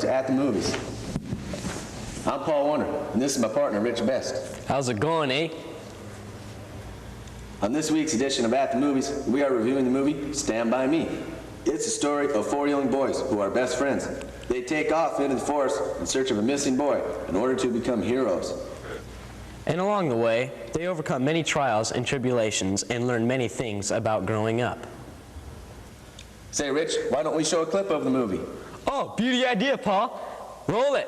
to At the Movies. I'm Paul Warner, and this is my partner, Rich Best. How's it going, eh? On this week's edition of At the Movies, we are reviewing the movie Stand By Me. It's a story of 4 young boys who are best friends. They take off into the forest in search of a missing boy in order to become heroes. And along the way, they overcome many trials and tribulations and learn many things about growing up. Say, Rich, why don't we show a clip of the movie? Oh, beauty idea, Paul. Roll it.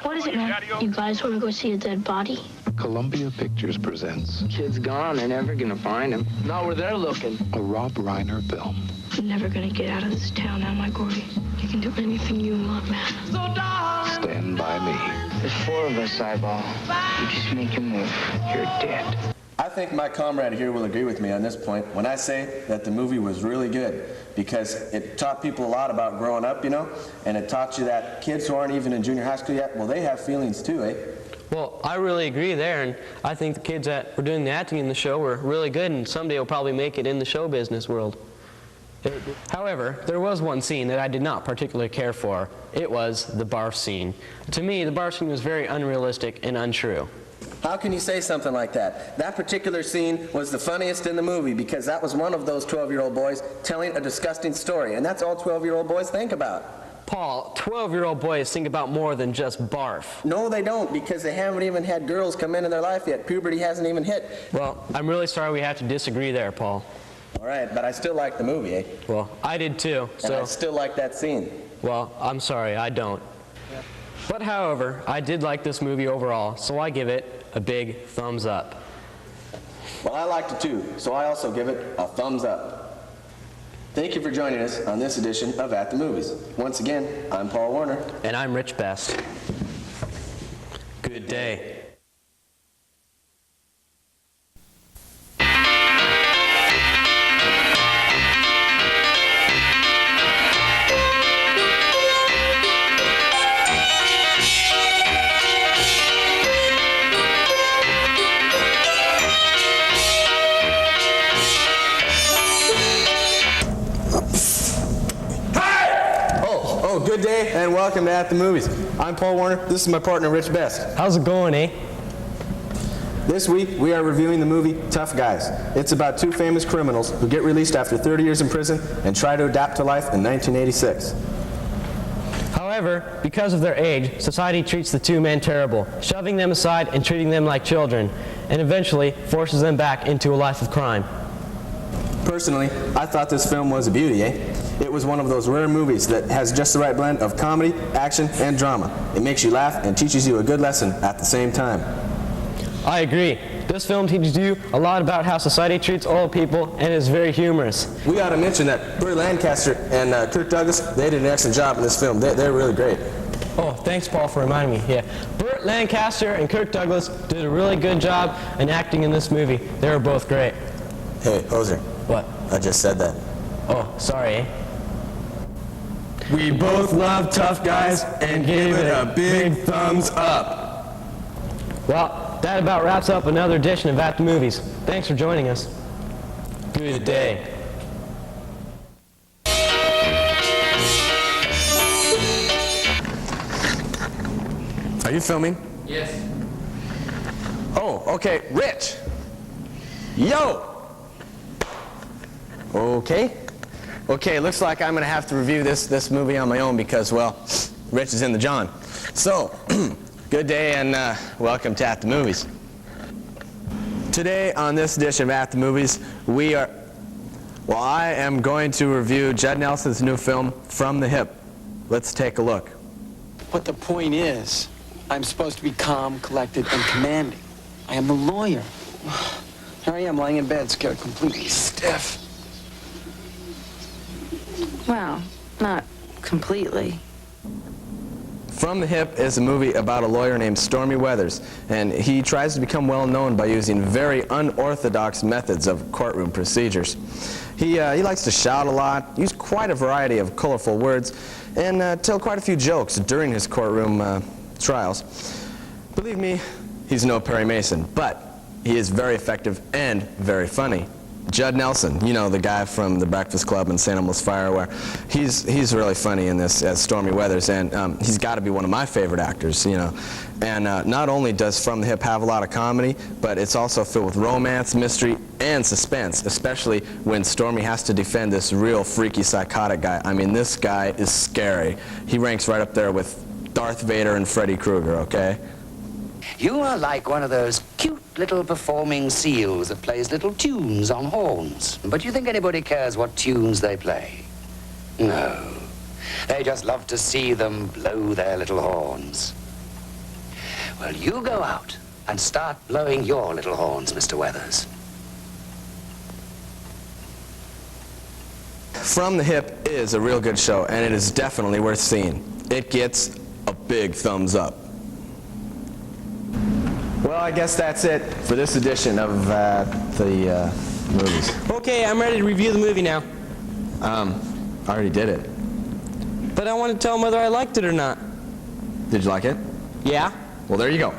What is it, man? You guys want to go see a dead body? Columbia Pictures presents Kid's gone. They're never gonna find him. Not where they're looking. a Rob Reiner film. You're never going to get out of this town, am I, Gordy? You can do anything you want, man. Stand By Me. There's 4 of us, Eyeball. You just make your move. You're dead. I think my comrade here will agree with me on this point when I say that the movie was really good because it taught people a lot about growing up, you know, and it taught you that kids who aren't even in junior high school yet, well, they have feelings too, eh? Well, I really agree there, and I think the kids that were doing the acting in the show were really good, and someday will probably make it in the show business world. However, there was one scene that I did not particularly care for. It was the barf scene. To me, the barf scene was very unrealistic and untrue. How can you say something like that? That particular scene was the funniest in the movie because that was one of those 12-year-old boys telling a disgusting story, and that's all 12-year-old boys think about. Paul, 12-year-old boys think about more than just barf. No, they don't, because they haven't even had girls come into their life yet. Puberty hasn't even hit. Well, I'm really sorry we have to disagree there, Paul. All right, but I still like the movie, eh? Well, I did too, And I still like that scene. Well, I'm sorry, I don't. But however, I did like this movie overall, so I give it a big thumbs up. Well, I liked it too, so I also give it a thumbs up. Thank you for joining us on this edition of At the Movies. Once again, I'm Paul Warner. And I'm Rich Best. Good day. Good day and welcome to At the Movies. I'm Paul Warner. This is my partner, Rich Best. How's it going, eh? This week, we are reviewing the movie Tough Guys. It's about 2 famous criminals who get released after 30 years in prison and try to adapt to life in 1986. However, because of their age, society treats the 2 men terrible, shoving them aside and treating them like children, and eventually forces them back into a life of crime. Personally, I thought this film was a beauty, eh? It was one of those rare movies that has just the right blend of comedy, action, and drama. It makes you laugh and teaches you a good lesson at the same time. I agree. This film teaches you a lot about how society treats old people and is very humorous. We ought to mention that Burt Lancaster and Kirk Douglas, they did an excellent job in this film. They're really great. Oh, thanks, Paul, for reminding me. Yeah, Burt Lancaster and Kirk Douglas did a really good job in acting in this movie. They were both great. Hey, Hoser. What? I just said that. Oh, sorry, eh? We both love Tough Guys and gave it a big thumbs up. Well, that about wraps up another edition of At the Movies. Thanks for joining us. Good day. Are you filming? Yes. Oh, okay. Rich. Yo. Okay, looks like I'm going to have to review this movie on my own because, well, Rich is in the John. So, good day and welcome to At the Movies. Today on this edition of At the Movies, I am going to review Judd Nelson's new film, From the Hip. Let's take a look. But the point is, I'm supposed to be calm, collected, and commanding. I am the lawyer. Here I am lying in bed, scared completely stiff. Well, not completely. From the Hip is a movie about a lawyer named Stormy Weathers, and he tries to become well known by using very unorthodox methods of courtroom procedures. He likes to shout a lot, use quite a variety of colorful words, and tell quite a few jokes during his courtroom trials. Believe me, he's no Perry Mason, but he is very effective and very funny. Judd Nelson, you know, the guy from The Breakfast Club and St. Elmo's Fire, where he's really funny in this as Stormy Weathers, and he's got to be one of my favorite actors, you know. And not only does From the Hip have a lot of comedy, but it's also filled with romance, mystery, and suspense, especially when Stormy has to defend this real freaky, psychotic guy. I mean, this guy is scary. He ranks right up there with Darth Vader and Freddy Krueger, okay? You are like one of those cute little performing seals that plays little tunes on horns. But you think anybody cares what tunes they play? No. They just love to see them blow their little horns. Well, you go out and start blowing your little horns, Mr. Weathers. From the Hip is a real good show, and it is definitely worth seeing. It gets a big thumbs up. Well, I guess that's it for this edition of the movies. Okay, I'm ready to review the movie now. I already did it. But I want to tell him whether I liked it or not. Did you like it? Yeah? Well, there you go.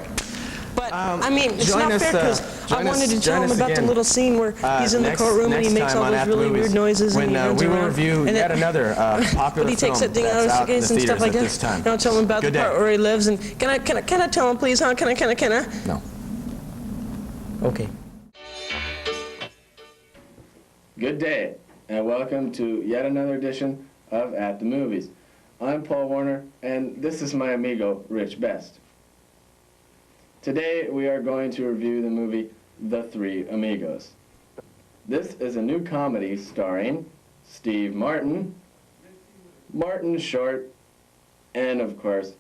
But, I mean, it's join not us, fair because I wanted to tell join him us about the again. little scene where he's in the courtroom and he makes all those really weird noises and he runs we will around. review And yet then- another popular But he takes that film thing out of that's his out in the suitcase and stuff theaters like at that. this time. And I'll tell him about Good the part day. where he lives and can I tell him please, huh? Can I? No. Okay. Good day, and welcome to yet another edition of At the Movies. I'm Paul Warner, and this is my amigo, Rich Best. Today, we are going to review the movie The Three Amigos. This is a new comedy starring Steve Martin, Martin Short, and, of course,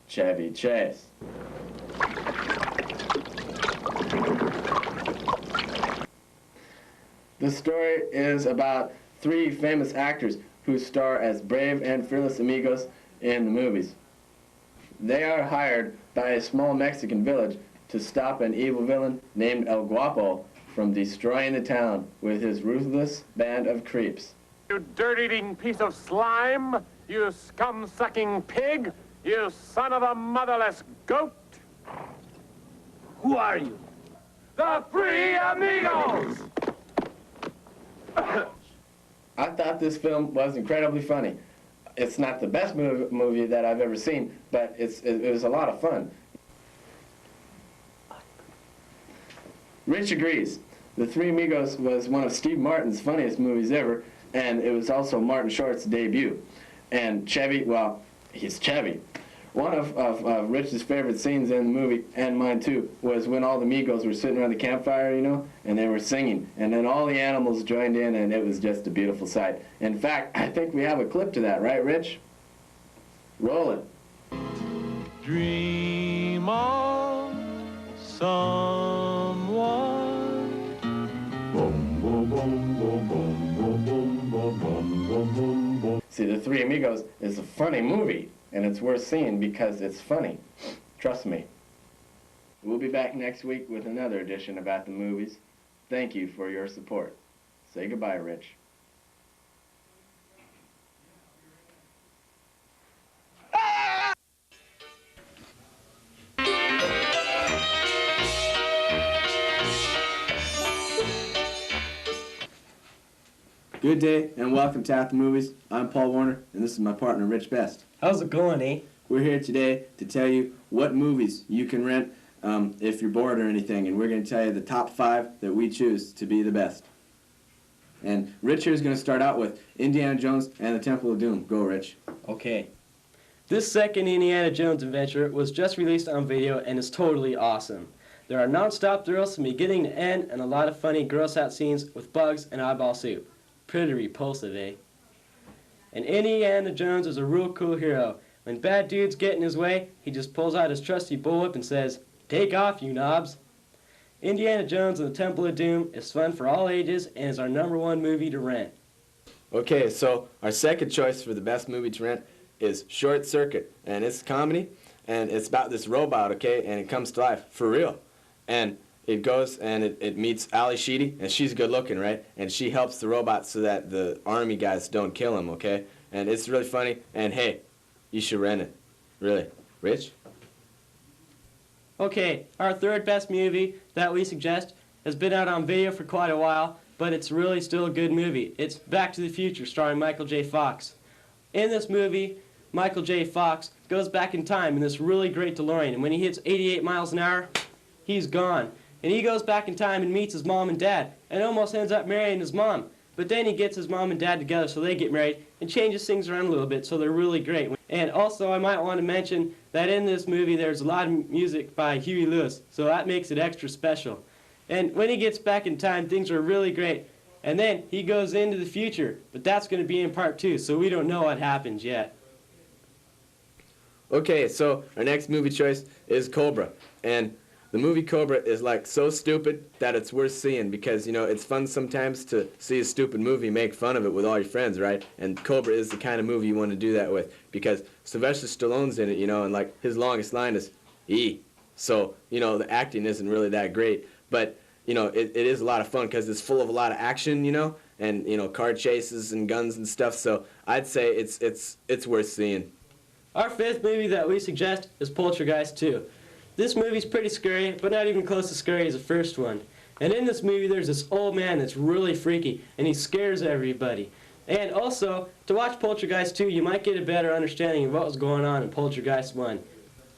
Chevy Chase. The story is about three famous actors who star as brave and fearless amigos in the movies. They are hired by a small Mexican village to stop an evil villain named El Guapo from destroying the town with his ruthless band of creeps. You dirt-eating piece of slime! You scum-sucking pig! You son of a motherless goat! Who are you? The Three Amigos! I thought this film was incredibly funny. It's not the best movie that I've ever seen, but it was a lot of fun. Rich agrees. The Three Amigos was one of Steve Martin's funniest movies ever, and it was also Martin Short's debut. And Chevy, well, he's Chevy. One of Rich's favorite scenes in the movie, and mine too, was when all the amigos were sitting around the campfire, you know, and they were singing. And then all the animals joined in, and it was just a beautiful sight. In fact, I think we have a clip to that, right, Rich? Roll it. Dream on someone. Boom, boom, boom, boom, boom, boom, boom, boom, boom, boom, boom. See, The Three Amigos is a funny movie, and it's worth seeing because it's funny. Trust me. We'll be back next week with another edition about the movies. Thank you for your support. Say goodbye, Rich. Good day, and welcome to At the Movies. I'm Paul Warner, and this is my partner, Rich Best. How's it going, eh? We're here today to tell you what movies you can rent if you're bored or anything, and we're going to tell you the top 5 that we choose to be the best. And Rich here is going to start out with Indiana Jones and the Temple of Doom. Go, Rich. Okay. This second Indiana Jones adventure was just released on video and is totally awesome. There are non-stop thrills from beginning to end and a lot of funny gross-out scenes with bugs and eyeball soup. Pretty repulsive, eh? And Indiana Jones is a real cool hero. When bad dudes get in his way, he just pulls out his trusty bullwhip and says, "Take off, you knobs." Indiana Jones and the Temple of Doom is fun for all ages and is our #1 movie to rent. Okay, so our second choice for the best movie to rent is Short Circuit, and it's comedy, and it's about this robot, okay, and it comes to life, for real. And it goes and it meets Ali Sheedy, and she's good looking, right? And she helps the robot so that the army guys don't kill him, okay? And it's really funny, and hey, you should rent it. Really. Rich? Okay, our third best movie that we suggest has been out on video for quite a while, but it's really still a good movie. It's Back to the Future, starring Michael J. Fox. In this movie, Michael J. Fox goes back in time in this really great DeLorean, and when he hits 88 miles an hour, he's gone. And he goes back in time and meets his mom and dad, and almost ends up marrying his mom. But then he gets his mom and dad together, so they get married, and changes things around a little bit, so they're really great. And also, I might want to mention that in this movie, there's a lot of music by Huey Lewis, so that makes it extra special. And when he gets back in time, things are really great. And then he goes into the future, but that's going to be in part 2, so we don't know what happens yet. Okay, so our next movie choice is Cobra, and the movie Cobra is like so stupid that it's worth seeing because, you know, it's fun sometimes to see a stupid movie, make fun of it with all your friends, right? And Cobra is the kind of movie you want to do that with because Sylvester Stallone's in it, you know, and like his longest line is "E." So, you know, the acting isn't really that great, but, you know, it is a lot of fun because it's full of a lot of action, you know, and, you know, car chases and guns and stuff. So I'd say it's worth seeing. Our 5th movie that we suggest is Poltergeist 2. This movie's pretty scary, but not even close as scary as the first one. And in this movie, there's this old man that's really freaky, and he scares everybody. And also, to watch Poltergeist 2, you might get a better understanding of what was going on in Poltergeist 1.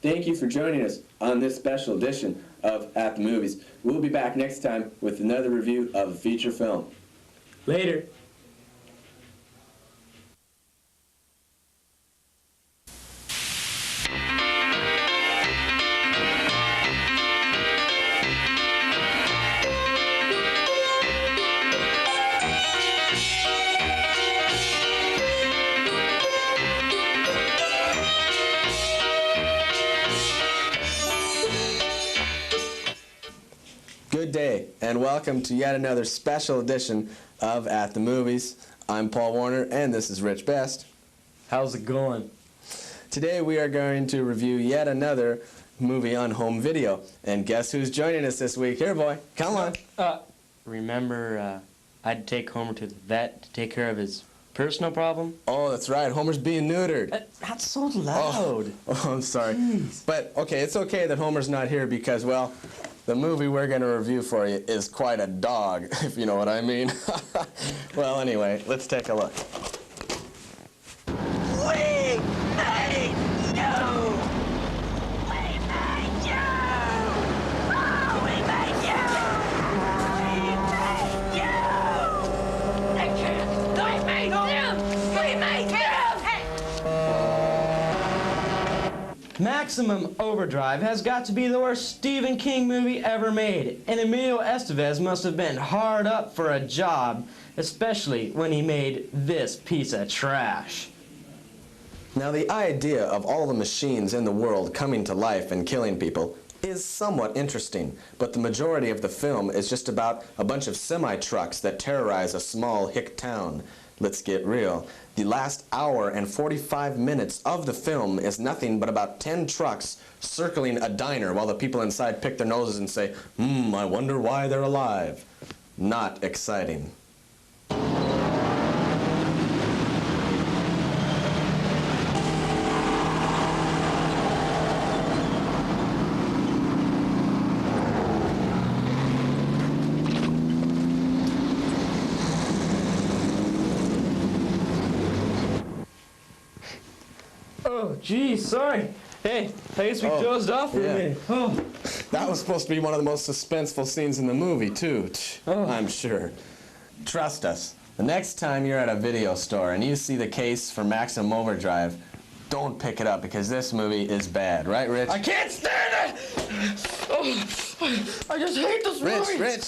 Thank you for joining us on this special edition of At the Movies. We'll be back next time with another review of a feature film. Later. Good day, and welcome to yet another special edition of At the Movies. I'm Paul Warner, and this is Rich Best. How's it going? Today we are going to review yet another movie on home video. And guess who's joining us this week? Here, boy, come on. Remember, I had to take Homer to the vet to take care of his personal problem? Oh, that's right, Homer's being neutered. That's so loud. Oh, I'm sorry. Jeez. But, okay, it's okay that Homer's not here because, well, the movie we're going to review for you is quite a dog, if you know what I mean. Well, anyway, let's take a look. We made you! We made you! Oh, we made you! We made you! They can't! We made you! We made you! Maximum Overdrive has got to be the worst Stephen King movie ever made, and Emilio Estevez must have been hard up for a job, especially when he made this piece of trash. Now, the idea of all the machines in the world coming to life and killing people is somewhat interesting, but the majority of the film is just about a bunch of semi-trucks that terrorize a small hick town. Let's get real. The last hour and 45 minutes of the film is nothing but about 10 trucks circling a diner while the people inside pick their noses and say, I wonder why they're alive. Not exciting. Oh, geez, sorry. Hey, I guess we dozed off for a minute. Oh. That was supposed to be one of the most suspenseful scenes in the movie, too. I'm sure. Trust us. The next time you're at a video store and you see the case for Maximum Overdrive, don't pick it up because this movie is bad. Right, Rich? I can't stand it! Oh, I just hate this movie! Rich!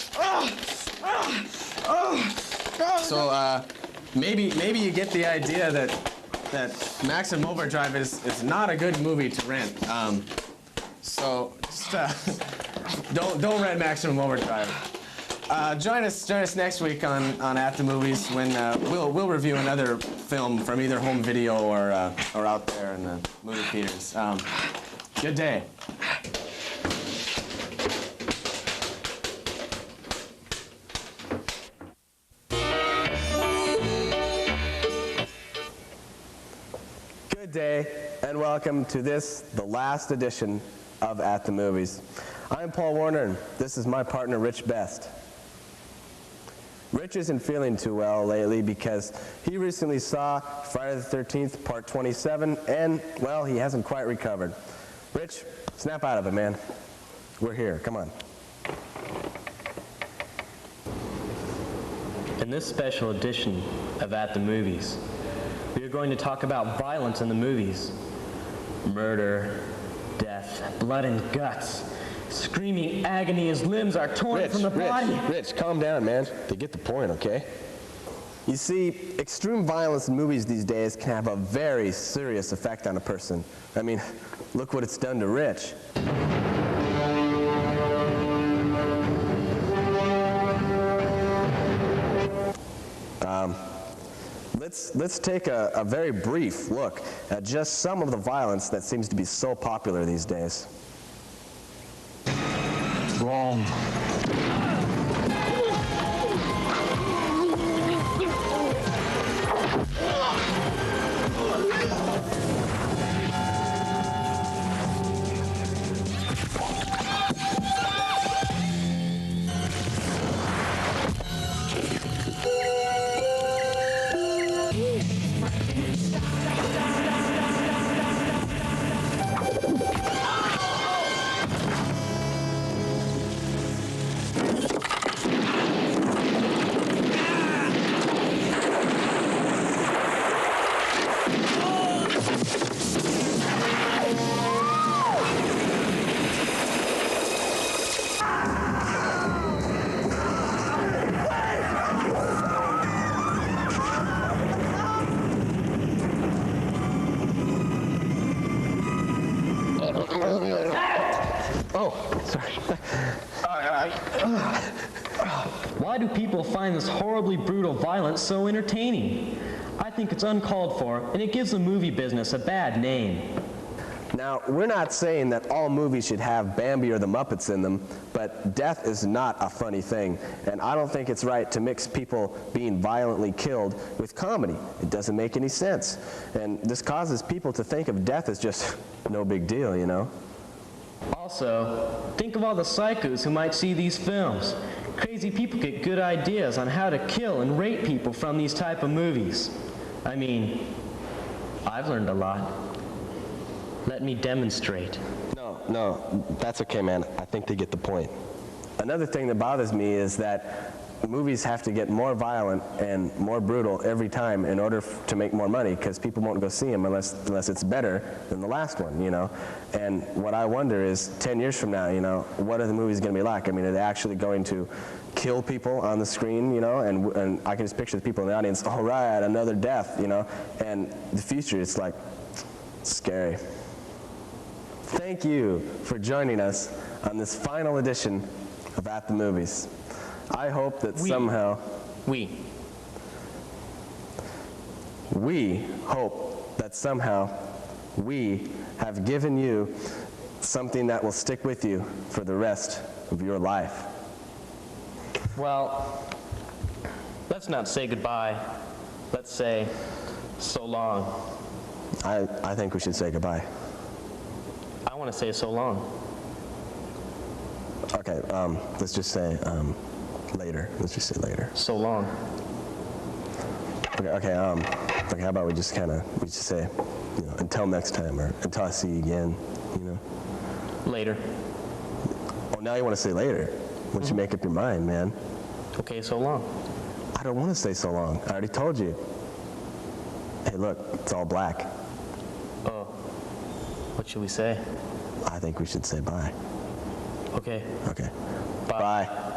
So, maybe you get the idea that Maximum Overdrive is not a good movie to rent. So just don't rent Maximum Overdrive. Join us next week on At the Movies when we'll review another film from either home video or out there in the movie theaters. Good day. Good day, and welcome to the last edition of At the Movies. I'm Paul Warner, and this is my partner, Rich Best. Rich isn't feeling too well lately because he recently saw Friday the 13th, Part 27, and, well, he hasn't quite recovered. Rich, snap out of it, man. We're here. Come on. In this special edition of At the Movies, we are going to talk about violence in the movies. Murder, death, blood and guts, screaming agony as limbs are torn from the body. Rich, calm down, man. They get the point, okay? You see, extreme violence in movies these days can have a very serious effect on a person. I mean, look what it's done to Rich. Let's take a very brief look at just some of the violence that seems to be so popular these days. Wrong. Why do people find this horribly brutal violence so entertaining? I think it's uncalled for, and it gives the movie business a bad name. Now, we're not saying that all movies should have Bambi or the Muppets in them, but death is not a funny thing, and I don't think it's right to mix people being violently killed with comedy. It doesn't make any sense, and this causes people to think of death as just no big deal, you know? Also, think of all the psychos who might see these films. Crazy people get good ideas on how to kill and rape people from these type of movies. I mean, I've learned a lot. Let me demonstrate. No, that's okay, man. I think they get the point. Another thing that bothers me is that movies have to get more violent and more brutal every time in order to make more money, because people won't go see them unless it's better than the last one, you know? And what I wonder is, 10 years from now, you know, what are the movies going to be like? I mean, are they actually going to kill people on the screen, you know? And I can just picture the people in the audience, all right, another death, you know? And the future, it's like, scary. Thank you for joining us on this final edition of At the Movies. I hope that somehow... We hope that somehow we have given you something that will stick with you for the rest of your life. Well, let's not say goodbye. Let's say so long. I think we should say goodbye. I want to say so long. Okay, let's just say later. Let's just say later. So long. Okay, how about we just say, you know, until next time, or until I see you again, you know? Later. Oh, now you want to say later? Why don't you make up your mind, man? Okay, so long. I don't want to say so long. I already told you. Hey, look, it's all black. Oh, what should we say? I think we should say bye. Okay. Okay. Bye. Bye.